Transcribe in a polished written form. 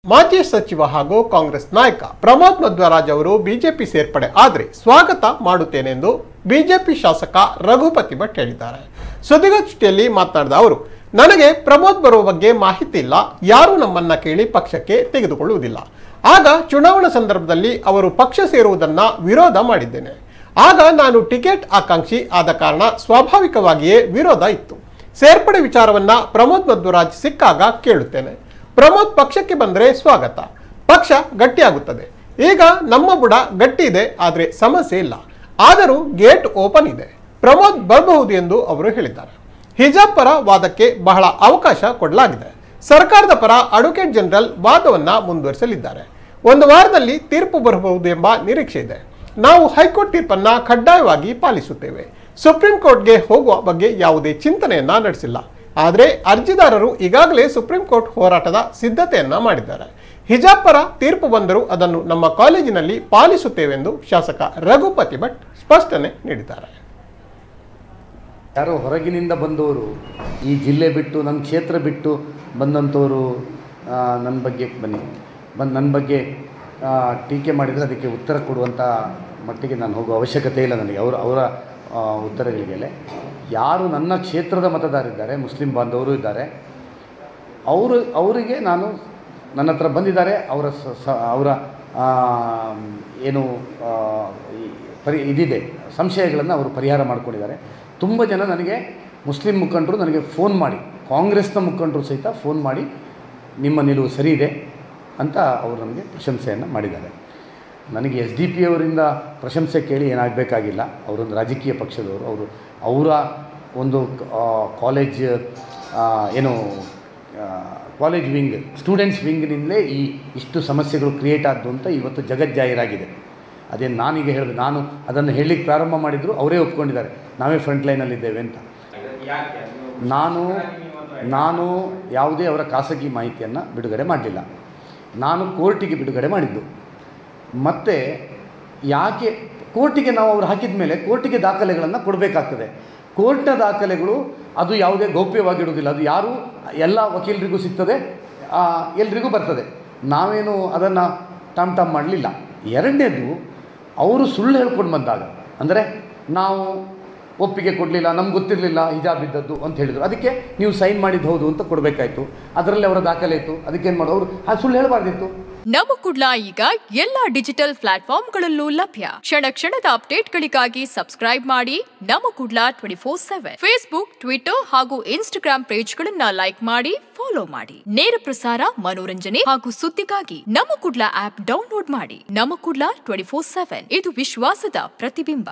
ಮಾಜಿ ಸಚಿವ ಹಾಗೂ ಕಾಂಗ್ರೆಸ್ ನಾಯಕ ಪ್ರಮೋದ್ ಮಧ್ವರಾಜ್ ಅವರು ಬಿಜೆಪಿ ಸೇರ್ಪಡೆ ಆದರೆ ಸ್ವಾಗತ ಮಾಡುತ್ತೇನೆಂದು ಬಿಜೆಪಿ ಶಾಸಕ ರಘುಪತಿ ಭಟ್ ಹೇಳಿದ್ದಾರೆ. ಸುದ್ದಿಗೋಷ್ಠಿಯಲ್ಲಿ ಮಾತನಾಡಿದ ಅವರು, ನನಗೆ ಪ್ರಮೋದ್ ಬರುವ ಬಗ್ಗೆ ಮಾಹಿತಿ ಇಲ್ಲ, ಯಾರು ನಮ್ಮನ್ನ ಕೇಳಿ ಪಕ್ಷಕ್ಕೆ ತೆಗೆದುಕೊಳ್ಳುವುದಿಲ್ಲ. ಆಗ ಚುನಾವಣಾ ಸಂದರ್ಭದಲ್ಲಿ ಅವರು ಪಕ್ಷ ಸೇರುವುದನ್ನ ವಿರೋಧ ಮಾಡಿದ್ದೇನೆ. ಆಗ ನಾನು ಟಿಕೆಟ್ ಆಕಾಂಕ್ಷಿ ಆದ ಕಾರಣ ಸ್ವಾಭಾವಿಕವಾಗಿಯೇ ವಿರೋಧ ಇತ್ತು. ಸೇರ್ಪಡೆ ವಿಚಾರವನ್ನ ಪ್ರಮೋದ್ ಮಧ್ವರಾಜ್ ಸಿಕ್ಕಾಗ ಕೇಳುತ್ತೇನೆ. ಪ್ರಮೋದ್ ಪಕ್ಷಕ್ಕೆ ಬಂದರೆ ಸ್ವಾಗತ, ಪಕ್ಷ ಗಟ್ಟಿಯಾಗುತ್ತದೆ. ಈಗ ನಮ್ಮ ಬುಡ ಗಟ್ಟಿ ಇದೆ, ಆದರೆ ಸಮಸ್ಯೆ ಇಲ್ಲ. ಆದರೂ ಗೇಟ್ ಓಪನ್ ಇದೆ, ಪ್ರಮೋದ್ ಬರಬಹುದು ಎಂದು ಅವರು ಹೇಳಿದ್ದಾರೆ. ಹಿಜಾಬ್ ಪರ ವಾದಕ್ಕೆ ಬಹಳ ಅವಕಾಶ ಕೊಡಲಾಗಿದೆ. ಸರ್ಕಾರದ ಪರ ಅಡ್ವೊಕೇಟ್ ಜನರಲ್ ವಾದವನ್ನ ಮುಂದುವರಿಸಲಿದ್ದಾರೆ. ಒಂದು ವಾರದಲ್ಲಿ ತೀರ್ಪು ಬರಬಹುದು ಎಂಬ ನಿರೀಕ್ಷೆ ಇದೆ. ನಾವು ಹೈಕೋರ್ಟ್ ತೀರ್ಪನ್ನ ಕಡ್ಡಾಯವಾಗಿ ಪಾಲಿಸುತ್ತೇವೆ. ಸುಪ್ರೀಂ ಕೋರ್ಟ್ಗೆ ಹೋಗುವ ಬಗ್ಗೆ ಯಾವುದೇ ಚಿಂತನೆಯನ್ನ ನಡೆಸಿಲ್ಲ. ಆದರೆ ಅರ್ಜಿದಾರರು ಈಗಾಗಲೇ ಸುಪ್ರೀಂ ಕೋರ್ಟ್ ಹೋರಾಟದ ಸಿದ್ಧತೆಯನ್ನ ಮಾಡಿದ್ದಾರೆ. ಹಿಜಾಬ್ ಪರ ತೀರ್ಪು ಬಂದರೂ ಅದನ್ನು ನಮ್ಮ ಕಾಲೇಜಿನಲ್ಲಿ ಪಾಲಿಸುತ್ತೇವೆಂದು ಶಾಸಕ ರಘುಪತಿ ಭಟ್ ಸ್ಪಷ್ಟನೆ ನೀಡಿದ್ದಾರೆ. ಯಾರೋ ಹೊರಗಿನಿಂದ ಬಂದವರು, ಈ ಜಿಲ್ಲೆ ಬಿಟ್ಟು ನನ್ನ ಕ್ಷೇತ್ರ ಬಿಟ್ಟು ಬಂದಂಥವರು ನನ್ನ ಬಗ್ಗೆ ನನ್ನ ಬಗ್ಗೆ ಟೀಕೆ ಮಾಡಿದರೆ ಅದಕ್ಕೆ ಉತ್ತರ ಕೊಡುವಂಥ ಮಟ್ಟಿಗೆ ನಾನು ಹೋಗುವ ಅವಶ್ಯಕತೆ ಇಲ್ಲ ನನಗೆ. ಅವರ ಉತ್ತರಗಳಿಗೆ ಯಾರು ನನ್ನ ಕ್ಷೇತ್ರದ ಮತದಾರರಿದ್ದಾರೆ, ಮುಸ್ಲಿಂ ಬಾಂಧವರು ಇದ್ದಾರೆ, ಅವರಿಗೆ ನನ್ನ ಹತ್ರ ಬಂದಿದ್ದಾರೆ. ಅವರ ಏನು ಇದಿದೆ ಸಂಶಯಗಳನ್ನು ಅವರು ಪರಿಹಾರ ಮಾಡಿಕೊಂಡಿದ್ದಾರೆ. ತುಂಬ ಜನ ನನಗೆ ಮುಸ್ಲಿಂ ಮುಖಂಡರು ನನಗೆ ಫೋನ್ ಮಾಡಿ, ಕಾಂಗ್ರೆಸ್ನ ಮುಖಂಡರು ಸಹಿತ ಫೋನ್ ಮಾಡಿ ನಿಮ್ಮ ನಿಲುವು ಸರಿ ಇದೆ ಅಂತ ಅವರು ನನಗೆ ಪ್ರಶಂಸೆಯನ್ನು ಮಾಡಿದ್ದಾರೆ. ನನಗೆ SDP ಅವರಿಂದ ಪ್ರಶಂಸೆ ಕೇಳಿ ಏನಾಗಬೇಕಾಗಿಲ್ಲ. ಅವರೊಂದು ರಾಜಕೀಯ ಪಕ್ಷದವರು, ಅವರ ಒಂದು ಕಾಲೇಜ್ ವಿಂಗ್, ಸ್ಟೂಡೆಂಟ್ಸ್ ವಿಂಗ್ನಿಂದಲೇ ಇಷ್ಟು ಸಮಸ್ಯೆಗಳು ಕ್ರಿಯೇಟ್ ಆದ್ದು ಅಂತ ಇವತ್ತು ಜಗಜ್ಜಾಹೀರಾಗಿದೆ. ಅದೇನು ನಾನೀಗ ಹೇಳಬೇಕು, ನಾನು ಅದನ್ನು ಹೇಳಲಿಕ್ಕೆ ಪ್ರಾರಂಭ ಮಾಡಿದ್ರು ಅವರೇ ಒಪ್ಕೊಂಡಿದ್ದಾರೆ, ನಾವೇ ಫ್ರಂಟ್ ಲೈನಲ್ಲಿದ್ದೇವೆ ಅಂತ. ನಾನು ಯಾವುದೇ ಅವರ ಖಾಸಗಿ ಮಾಹಿತಿಯನ್ನು ಬಿಡುಗಡೆ ಮಾಡಲಿಲ್ಲ. ನಾನು ಕೋರ್ಟಿಗೆ ಬಿಡುಗಡೆ ಮಾಡಿದ್ದು. ಮತ್ತು ಯಾಕೆ ಕೋರ್ಟಿಗೆ ನಾವು ಅವರು ಹಾಕಿದ ಮೇಲೆ ಕೋರ್ಟಿಗೆ ದಾಖಲೆಗಳನ್ನು ಕೊಡಬೇಕಾಗ್ತದೆ. ಕೋರ್ಟ್ನ ದಾಖಲೆಗಳು ಅದು ಯಾವುದೇ ಗೌಪ್ಯವಾಗಿಡುವುದಿಲ್ಲ. ಅದು ಯಾರು ಎಲ್ಲ ವಕೀಲರಿಗೂ ಸಿಗ್ತದೆ, ಎಲ್ರಿಗೂ ಬರ್ತದೆ. ನಾವೇನು ಅದನ್ನು ಟಮ್ ಮಾಡಲಿಲ್ಲ. ಎರಡನೇದು, ಅವರು ಸುಳ್ಳು ಹೇಳ್ಕೊಂಡು ಬಂದಾಗ, ಅಂದರೆ ನಾವು ಒಪ್ಪಿಗೆ ಕೊಡಲಿಲ್ಲ, ನಮ್ಗೆ ಗೊತ್ತಿರಲಿಲ್ಲ ಹಿಜಾಬ್ ಇದ್ದದ್ದು ಅಂತ ಹೇಳಿದರು. ಅದಕ್ಕೆ ನೀವು ಸೈನ್ ಮಾಡಿದ್ದು ಹೌದು ಅಂತ ಕೊಡಬೇಕಾಯಿತು. ಅದರಲ್ಲಿ ಅವರ ದಾಖಲೆ ಇತ್ತು. ಅದಕ್ಕೇನು ಮಾಡೋರು, ಸುಳ್ಳು ಹೇಳಬಾರ್ದಿತ್ತು. ನಮ್ಮ ಕುಡ್ಲ ಈಗ ಎಲ್ಲಾ ಡಿಜಿಟಲ್ ಪ್ಲಾಟ್ಫಾರ್ಮ್ಗಳಲ್ಲೂ ಲಭ್ಯ. ಕ್ಷಣ ಕ್ಷಣದ ಅಪ್ಡೇಟ್ಗಳಿಗಾಗಿ ಸಬ್ಸ್ಕ್ರೈಬ್ ಮಾಡಿ ನಮ್ಮ ಕುಡ್ಲ 24/7 ಫೇಸ್ಬುಕ್, ಟ್ವಿಟರ್ ಹಾಗೂ ಇನ್ಸ್ಟಾಗ್ರಾಂ ಪೇಜ್ಗಳನ್ನ ಲೈಕ್ ಮಾಡಿ, ಫಾಲೋ ಮಾಡಿ. ನೇರ ಪ್ರಸಾರ, ಮನೋರಂಜನೆ ಹಾಗೂ ಸುದ್ದಿಗಾಗಿ ನಮ್ಮ ಕುಡ್ಲ ಆಪ್ ಡೌನ್ಲೋಡ್ ಮಾಡಿ. ನಮ್ಮ ಕುಡ್ಲ 24/7 ಇದು ವಿಶ್ವಾಸದ ಪ್ರತಿಬಿಂಬ.